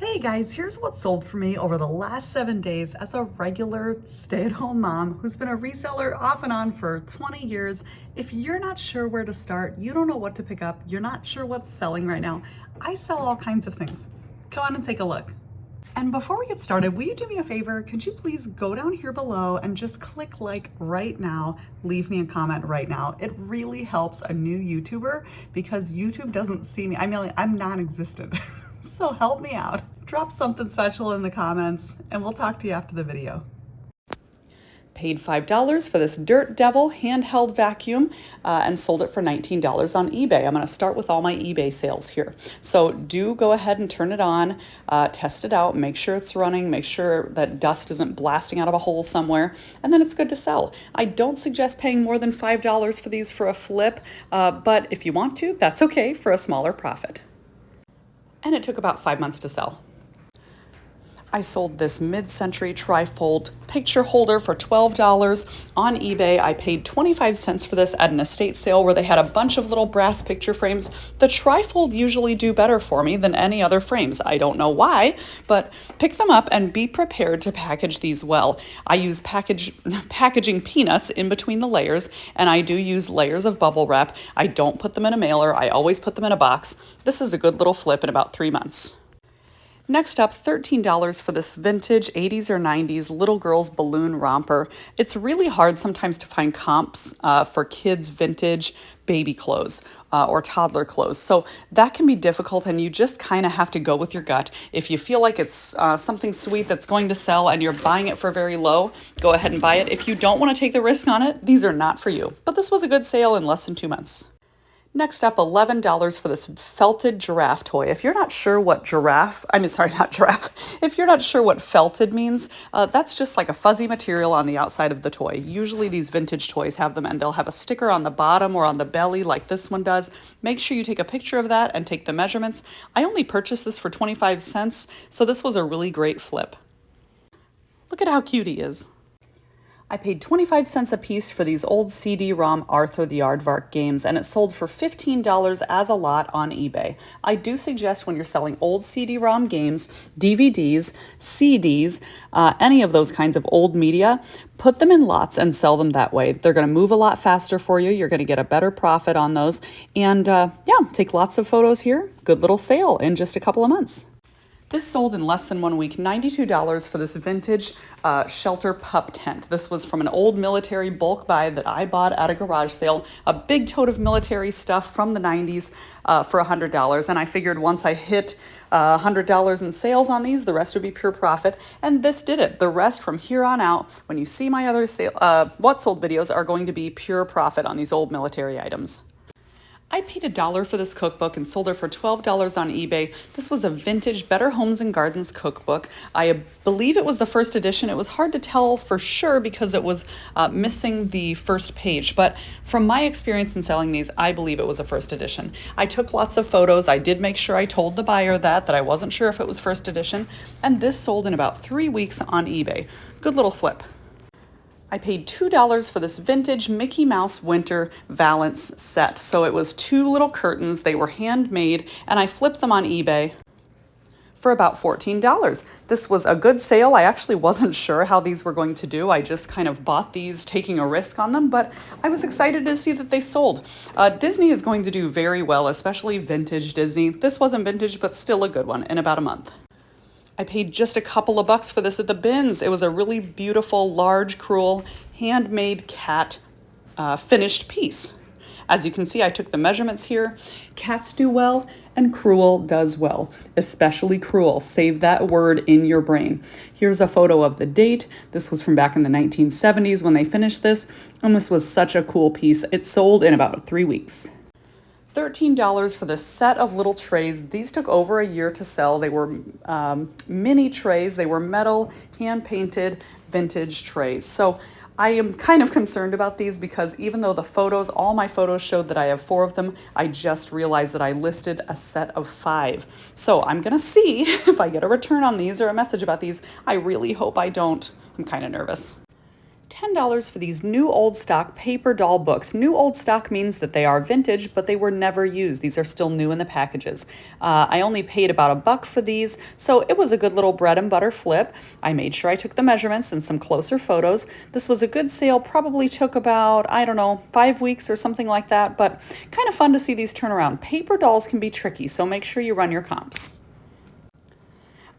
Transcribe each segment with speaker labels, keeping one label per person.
Speaker 1: Hey guys, here's what sold for me over the last 7 days as a regular stay-at-home mom who's been a reseller off and on for 20 years. If you're not sure where to start, you don't know what to pick up, you're not sure what's selling right now, I sell all kinds of things. Come on and take a look. And before we get started, will you do me a favor? Could you please go down here below and just click like right now, leave me a comment right now. It really helps a new YouTuber because YouTube doesn't see me. I mean, I'm non-existent. So help me out. Drop something special in the comments and we'll talk to you after the video. Paid $5 for this Dirt Devil handheld vacuum and sold it for $19 on eBay. I'm going to start with all my eBay sales here. So do go ahead and turn it on, test it out, make sure it's running, make sure that dust isn't blasting out of a hole somewhere, and then it's good to sell. I don't suggest paying more than $5 for these for a flip, but if you want to, that's okay for a smaller profit. And it took about 5 months to sell. I sold this mid-century trifold picture holder for $12 on eBay. I paid 25 cents for this at an estate sale where they had a bunch of little brass picture frames. The trifold usually do better for me than any other frames. I don't know why, but pick them up and be prepared to package these well. I use packaging peanuts in between the layers, and I do use layers of bubble wrap. I don't put them in a mailer. I always put them in a box. This is a good little flip in about 3 months. Next up, $13 for this vintage 80s or 90s little girl's balloon romper. It's really hard sometimes to find comps for kids' vintage baby clothes or toddler clothes. So that can be difficult and you just kind of have to go with your gut. If you feel like it's something sweet that's going to sell and you're buying it for very low, go ahead and buy it. If you don't want to take the risk on it, these are not for you. But this was a good sale in less than 2 months. Next up, $11 for this felted giraffe toy. If you're not sure what if you're not sure what felted means, that's just like a fuzzy material on the outside of the toy. Usually these vintage toys have them and they'll have a sticker on the bottom or on the belly like this one does. Make sure you take a picture of that and take the measurements. I only purchased this for 25 cents, so this was a really great flip. Look at how cute he is. I paid 25 cents a piece for these old CD-ROM Arthur the Aardvark games, and it sold for $15 as a lot on eBay. I do suggest when you're selling old CD-ROM games, DVDs, CDs, any of those kinds of old media, put them in lots and sell them that way. They're going to move a lot faster for you. You're going to get a better profit on those. And take lots of photos here. Good little sale in just a couple of months. This sold in less than 1 week, $92 for this vintage shelter pup tent. This was from an old military bulk buy that I bought at a garage sale, a big tote of military stuff from the 90s for $100. And I figured once I hit $100 in sales on these, the rest would be pure profit. And this did it. The rest from here on out, when you see my other what sold videos, are going to be pure profit on these old military items. I paid $1 for this cookbook and sold it for $12 on eBay. This was a vintage Better Homes and Gardens cookbook. I believe it was the first edition. It was hard to tell for sure because it was missing the first page. But from my experience in selling these, I believe it was a first edition. I took lots of photos. I did make sure I told the buyer that I wasn't sure if it was first edition. And this sold in about 3 weeks on eBay. Good little flip. I paid $2 for this vintage Mickey Mouse winter valance set. So it was 2 little curtains. They were handmade and I flipped them on eBay for about $14. This was a good sale. I actually wasn't sure how these were going to do. I just kind of bought these taking a risk on them, but I was excited to see that they sold. Disney is going to do very well, especially vintage Disney. This wasn't vintage, but still a good one in about a month. I paid just a couple of bucks for this at the bins. It was a really beautiful, large, cruel, handmade cat finished piece. As you can see, I took the measurements here. Cats do well and cruel does well, especially cruel. Save that word in your brain. Here's a photo of the date. This was from back in the 1970s when they finished this, and this was such a cool piece. It sold in about 3 weeks. $13 for this set of little trays. These took over a year to sell. They were mini trays. They were metal, hand-painted, vintage trays. So I am kind of concerned about these because even though all my photos showed that I have 4 of them, I just realized that I listed a set of 5. So I'm gonna see if I get a return on these or a message about these. I really hope I don't. I'm kind of nervous. $10 for these new old stock paper doll books. New old stock means that they are vintage, but they were never used. These are still new in the packages. I only paid about $1 for these, so it was a good little bread and butter flip. I made sure I took the measurements and some closer photos. This was a good sale, probably took about, I don't know, 5 weeks or something like that, but kind of fun to see these turn around. Paper dolls can be tricky, so make sure you run your comps.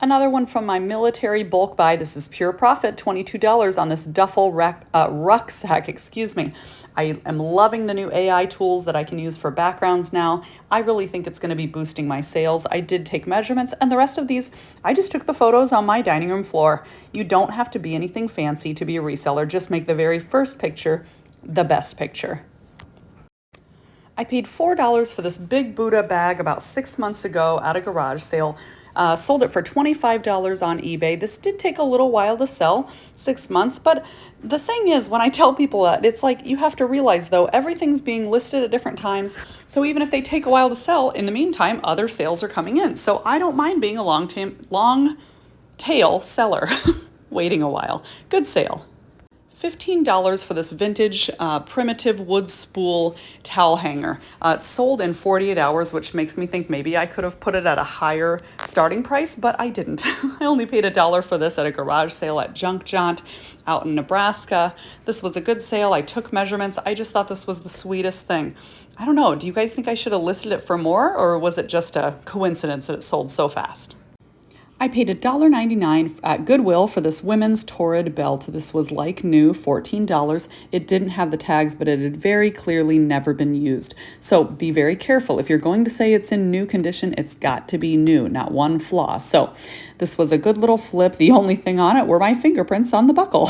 Speaker 1: Another one from my military bulk buy. This is pure profit, $22 on this duffel rucksack, excuse me. I am loving the new AI tools that I can use for backgrounds now. I really think it's going to be boosting my sales. I did take measurements, and the rest of these, I just took the photos on my dining room floor. You don't have to be anything fancy to be a reseller. Just make the very first picture the best picture. I paid $4 for this big Buddha bag about 6 months ago at a garage sale. Sold it for $25 on eBay. This did take a little while to sell, 6 months, but the thing is, when I tell people that, it's like you have to realize, though, everything's being listed at different times, so even if they take a while to sell, in the meantime, other sales are coming in. So I don't mind being a long tail seller, waiting a while. Good sale. $15 for this vintage primitive wood spool towel hanger. It's sold in 48 hours, which makes me think maybe I could have put it at a higher starting price, but I didn't. I only paid $1 for this at a garage sale at Junk Jaunt out in Nebraska. This was a good sale. I took measurements. I just thought this was the sweetest thing. I don't know. Do you guys think I should have listed it for more, or was it just a coincidence that it sold so fast? I paid $1.99 at Goodwill for this women's Torrid belt. This was like new, $14. It didn't have the tags, but it had very clearly never been used. So be very careful. If you're going to say it's in new condition, it's got to be new, not one flaw. So this was a good little flip. The only thing on it were my fingerprints on the buckle.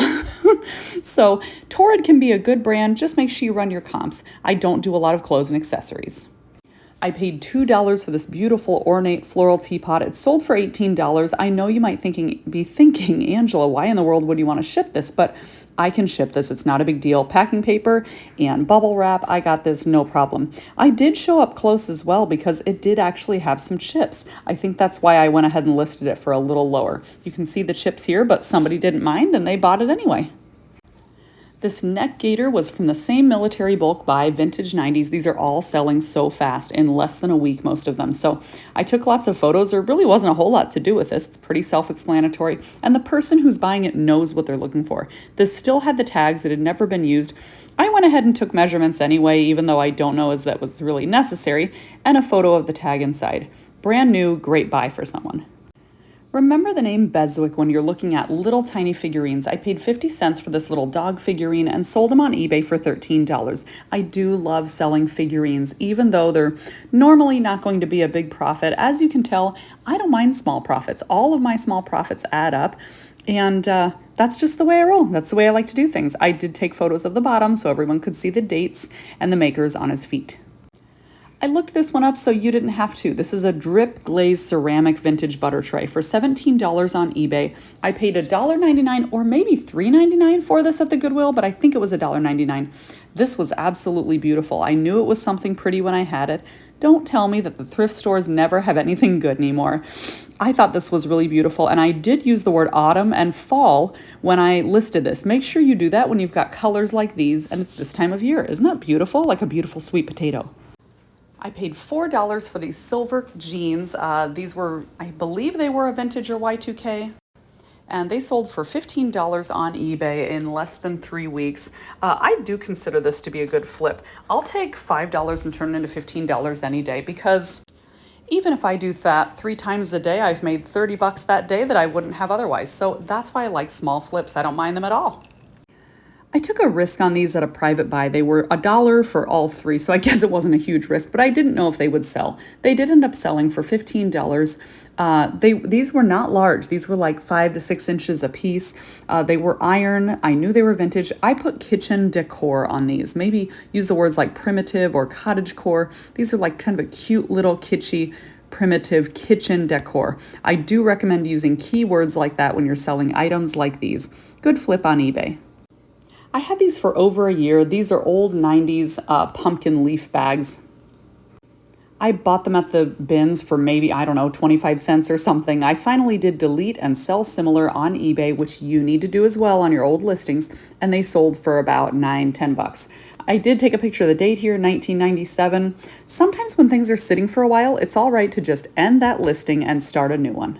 Speaker 1: So Torrid can be a good brand. Just make sure you run your comps. I don't do a lot of clothes and accessories. I paid $2 for this beautiful ornate floral teapot. It sold for $18. I know you might be thinking, Angela, why in the world would you want to ship this? But I can ship this. It's not a big deal. Packing paper and bubble wrap, I got this, no problem. I did show up close as well because it did actually have some chips. I think that's why I went ahead and listed it for a little lower. You can see the chips here, but somebody didn't mind and they bought it anyway. This neck gaiter was from the same military bulk buy, vintage 90s. These are all selling so fast, in less than a week, most of them. So I took lots of photos. There really wasn't a whole lot to do with this. It's pretty self-explanatory. And the person who's buying it knows what they're looking for. This still had the tags. It had never been used. I went ahead and took measurements anyway, even though I don't know as that was really necessary, and a photo of the tag inside. Brand new, great buy for someone. Remember the name Beswick when you're looking at little tiny figurines. I paid 50 cents for this little dog figurine and sold them on eBay for $13. I do love selling figurines, even though they're normally not going to be a big profit. As you can tell, I don't mind small profits. All of my small profits add up, and that's just the way I roll. That's the way I like to do things. I did take photos of the bottom so everyone could see the dates and the makers on his feet. I looked this one up so you didn't have to. This is a drip glazed ceramic vintage butter tray for $17 on eBay. I paid $1.99 or maybe $3.99 for this at the Goodwill, but I think it was $1.99. This was absolutely beautiful. I knew it was something pretty when I had it. Don't tell me that the thrift stores never have anything good anymore. I thought this was really beautiful, and I did use the word autumn and fall when I listed this. Make sure you do that when you've got colors like these, and it's this time of year. Isn't that beautiful? Like a beautiful sweet potato. I paid $4 for these silver jeans. These were, I believe they were a vintage or Y2K. And they sold for $15 on eBay in less than 3 weeks. I do consider this to be a good flip. I'll take $5 and turn it into $15 any day, because even if I do that 3 times a day, I've made $30 that day that I wouldn't have otherwise. So that's why I like small flips. I don't mind them at all. I took a risk on these at a private buy. They were $1 for all 3, so I guess it wasn't a huge risk, but I didn't know if they would sell. They did end up selling for $15. These were not large. These were like 5 to 6 inches a piece. They were iron. I knew they were vintage. I put kitchen decor on these. Maybe use the words like primitive or cottagecore. These are like kind of a cute little kitschy primitive kitchen decor. I do recommend using keywords like that when you're selling items like these. Good flip on eBay. I had these for over a year. These are old 90s pumpkin leaf bags. I bought them at the bins for maybe, I don't know, 25 cents or something. I finally did delete and sell similar on eBay, which you need to do as well on your old listings, and they sold for about $9-10. I did take a picture of the date here, 1997. Sometimes when things are sitting for a while, it's all right to just end that listing and start a new one.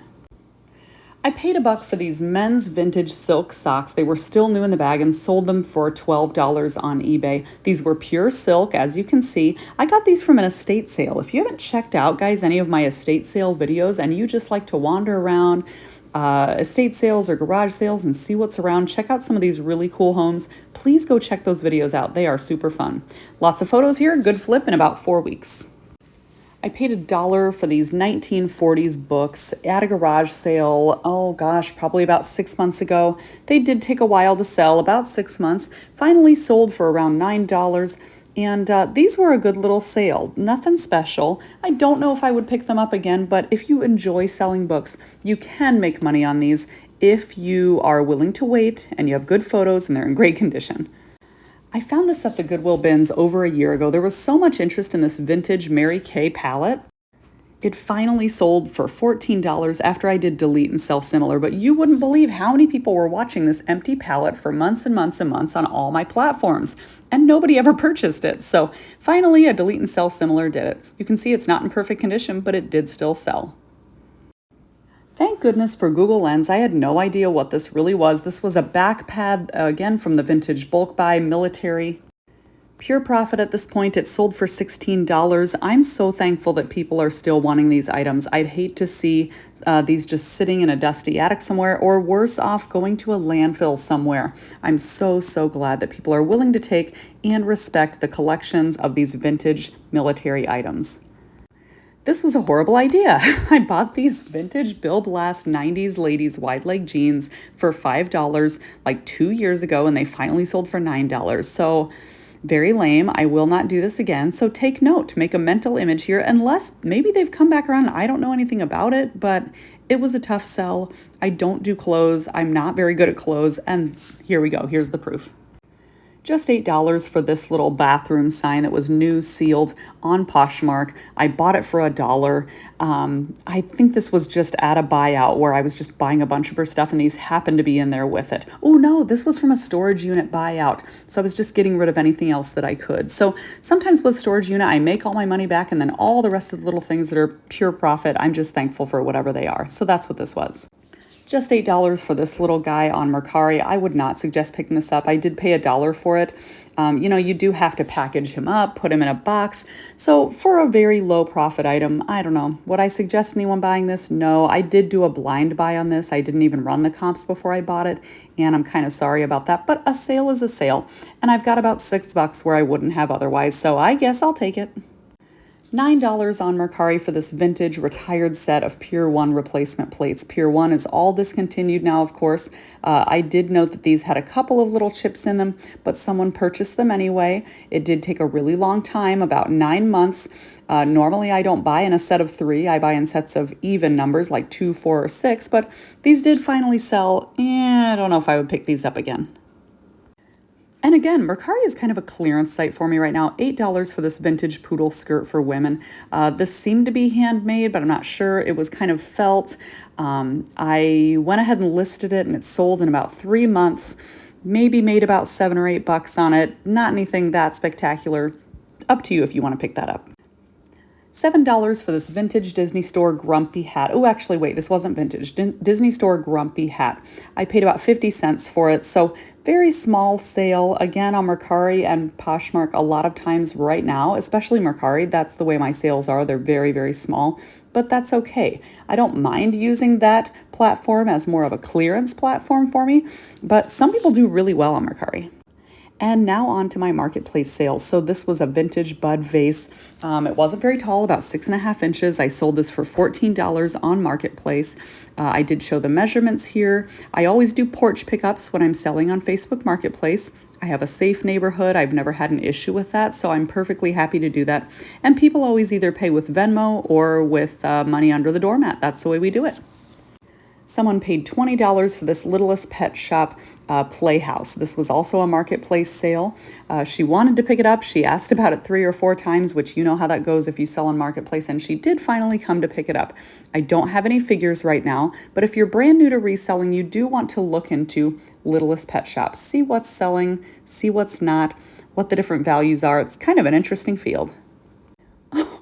Speaker 1: I paid $1 for these men's vintage silk socks. They were still new in the bag and sold them for $12 on eBay. These were pure silk, as you can see. I got these from an estate sale. If you haven't checked out, guys, any of my estate sale videos and you just like to wander around estate sales or garage sales and see what's around, check out some of these really cool homes. Please go check those videos out. They are super fun. Lots of photos here. Good flip in about 4 weeks. I paid $1 for these 1940s books at a garage sale. Oh gosh, probably about 6 months ago. They did take a while to sell, about 6 months. Finally sold for around $9. And these were a good little sale. Nothing special. I don't know if I would pick them up again, but if you enjoy selling books, you can make money on these if you are willing to wait and you have good photos and they're in great condition. I found this at the Goodwill bins over a year ago. There was so much interest in this vintage Mary Kay palette. It finally sold for $14 after I did delete and sell similar, but you wouldn't believe how many people were watching this empty palette for months and months and months on all my platforms, and nobody ever purchased it. So finally, a delete and sell similar did it. You can see it's not in perfect condition, but it did still sell. Thank goodness for Google Lens. I had no idea what this really was. This was a back pad, again, from the vintage bulk buy military. Pure profit at this point. It sold for $16. I'm so thankful that people are still wanting these items. I'd hate to see these just sitting in a dusty attic somewhere, or worse off, going to a landfill somewhere. I'm so glad that people are willing to take and respect the collections of these vintage military items. This was a horrible idea. I bought these vintage Bill Blass 90s ladies wide leg jeans for $5 like 2 years ago, and they finally sold for $9. So very lame. I will not do this again. So take note, make a mental image here, unless maybe they've come back around. I don't know anything about it, but it was a tough sell. I don't do clothes. I'm not very good at clothes. And here we go. Here's the proof. Just $8 for this little bathroom sign that was new sealed on Poshmark. I bought it for $1. I think this was just at a buyout where I was just buying a bunch of her stuff and these happened to be in there with it. Oh no, this was from a storage unit buyout. So I was just getting rid of anything else that I could. So sometimes with storage unit, I make all my money back, and then all the rest of the little things that are pure profit, I'm just thankful for whatever they are. So that's what this was. Just $8 for this little guy on Mercari. I would not suggest picking this up. I did pay $1 for it. You do have to package him up, put him in a box. So for a very low profit item, I don't know. Would I suggest anyone buying this? No. I did do a blind buy on this. I didn't even run the comps before I bought it, and I'm kind of sorry about that. But a sale is a sale, and I've got about $6 where I wouldn't have otherwise. So I guess I'll take it. $9 on Mercari for this vintage retired set of Pure One replacement plates. Pure One is all discontinued now, of course. I did note that these had a couple of little chips in them, but someone purchased them anyway. It did take a really long time, about 9 months. Normally, I don't buy in a set of 3. I buy in sets of even numbers, like 2, 4, or 6, but these did finally sell. I don't know if I would pick these up again. And again, Mercari is kind of a clearance site for me right now. $8 for this vintage poodle skirt for women. This seemed to be handmade, but I'm not sure. It was kind of felt. I went ahead and listed it, and it sold in about 3 months. Maybe made about $7 or $8 on it. Not anything that spectacular. Up to you if you want to pick that up. $7 for this vintage Disney Store Grumpy hat. Oh, actually, wait, this wasn't vintage. Disney Store Grumpy hat. I paid about 50 cents for it, so very small sale. Again, on Mercari and Poshmark, a lot of times right now, especially Mercari, that's the way my sales are. They're very small, but that's okay. I don't mind using that platform as more of a clearance platform for me, but some people do really well on Mercari. And now on to my marketplace sales. So this was a vintage bud vase. It wasn't very tall, about 6.5 inches. I sold this for $14 on Marketplace. I did show the measurements here. I always do porch pickups when I'm selling on Facebook Marketplace. I have a safe neighborhood. I've never had an issue with that, so I'm perfectly happy to do that. And people always either pay with Venmo or with money under the doormat. That's the way we do it. Someone paid $20 for this Littlest Pet Shop Playhouse. This was also a marketplace sale. She wanted to pick it up. She asked about it 3 or 4 times, which you know how that goes if you sell on marketplace, and she did finally come to pick it up. I don't have any figures right now, but if you're brand new to reselling, you do want to look into Littlest Pet Shop. See what's selling, see what's not, what the different values are. It's kind of an interesting field.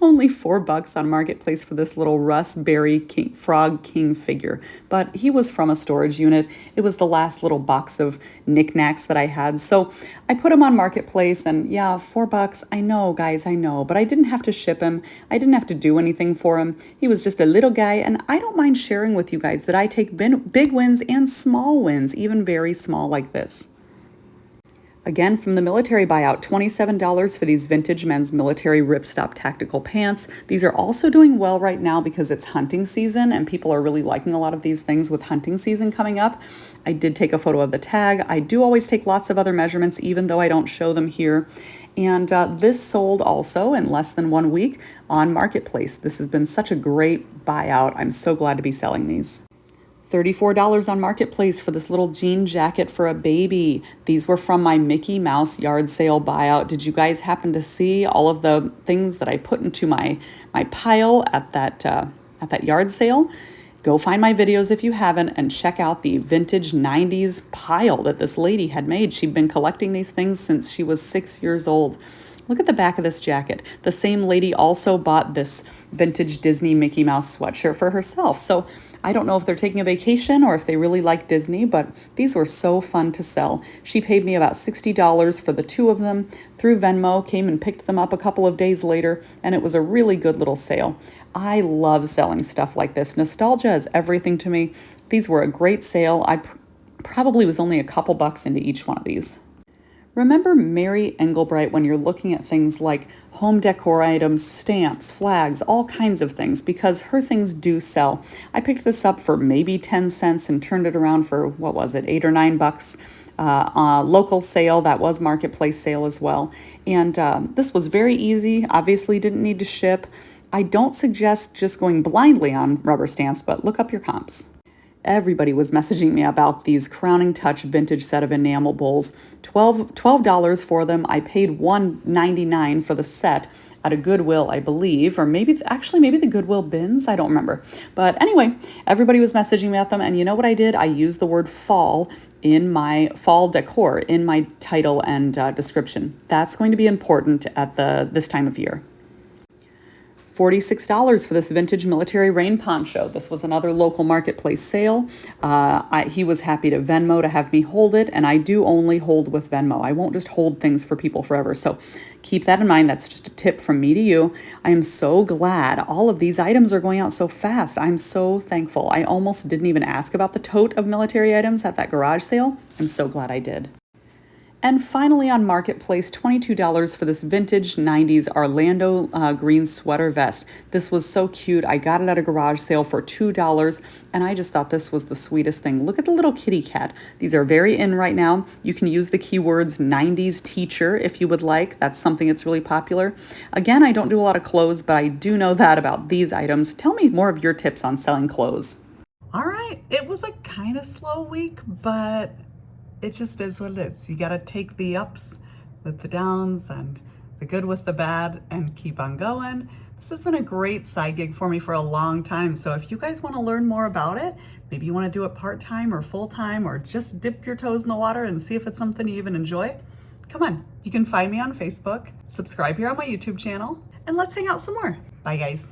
Speaker 1: Only $4 on Marketplace for this little raspberry frog king figure, but he was from a storage unit. It was the last little box of knickknacks that I had, so I put him on Marketplace, and yeah, $4. I know, guys, I know, but I didn't have to ship him. I didn't have to do anything for him. He was just a little guy, and I don't mind sharing with you guys that I take big wins and small wins, even very small like this. Again, from the military buyout, $27 for these vintage men's military ripstop tactical pants. These are also doing well right now because it's hunting season and people are really liking a lot of these things with hunting season coming up. I did take a photo of the tag. I do always take lots of other measurements, even though I don't show them here. And this sold also in less than 1 week on Marketplace. This has been such a great buyout. I'm so glad to be selling these. $34 on Marketplace for this little jean jacket for a baby. These were from my Mickey Mouse yard sale buyout. Did you guys happen to see all of the things that I put into my pile at that yard sale? Go find my videos if you haven't and check out the vintage 90s pile that this lady had made. She'd been collecting these things since she was 6 years old. Look at the back of this jacket. The same lady also bought this vintage Disney Mickey Mouse sweatshirt for herself. So I don't know if they're taking a vacation or if they really like Disney, but these were so fun to sell. She paid me about $60 for the 2 of them through Venmo, came and picked them up a couple of days later, and it was a really good little sale. I love selling stuff like this. Nostalgia is everything to me. These were a great sale. I probably was only a couple bucks into each one of these. Remember Mary Engelbright when you're looking at things like home decor items, stamps, flags, all kinds of things, because her things do sell. I picked this up for maybe 10 cents and turned it around for, what was it, $8 or $9. Local sale, that was Marketplace sale as well. And this was very easy, obviously didn't need to ship. I don't suggest just going blindly on rubber stamps, but look up your comps. Everybody was messaging me about these Crowning Touch vintage set of enamel bowls. $12 for them. I paid $1.99 for the set at a Goodwill, I believe, or maybe the Goodwill bins. I don't remember. But anyway, everybody was messaging me about them, and you know what I did? I used the word fall in my fall decor in my title and description. That's going to be important at this time of year. $46 for this vintage military rain poncho. This was another local Marketplace sale. He was happy to Venmo to have me hold it, and I do only hold with Venmo. I won't just hold things for people forever, so keep that in mind. That's just a tip from me to you. I am so glad all of these items are going out so fast. I'm so thankful. I almost didn't even ask about the tote of military items at that garage sale. I'm so glad I did. And finally on Marketplace, $22 for this vintage 90s Orlando green sweater vest. This was so cute. I got it at a garage sale for $2, and I just thought this was the sweetest thing. Look at the little kitty cat. These are very in right now. You can use the keywords 90s teacher if you would like. That's something that's really popular. Again, I don't do a lot of clothes, but I do know that about these items. Tell me more of your tips on selling clothes.
Speaker 2: All right, it was a kind of slow week, but it just is what it is. You got to take the ups with the downs and the good with the bad and keep on going. This has been a great side gig for me for a long time. So if you guys want to learn more about it, maybe you want to do it part-time or full-time, or just dip your toes in the water and see if it's something you even enjoy, come on. You can find me on Facebook, subscribe here on my YouTube channel, and let's hang out some more. Bye, guys.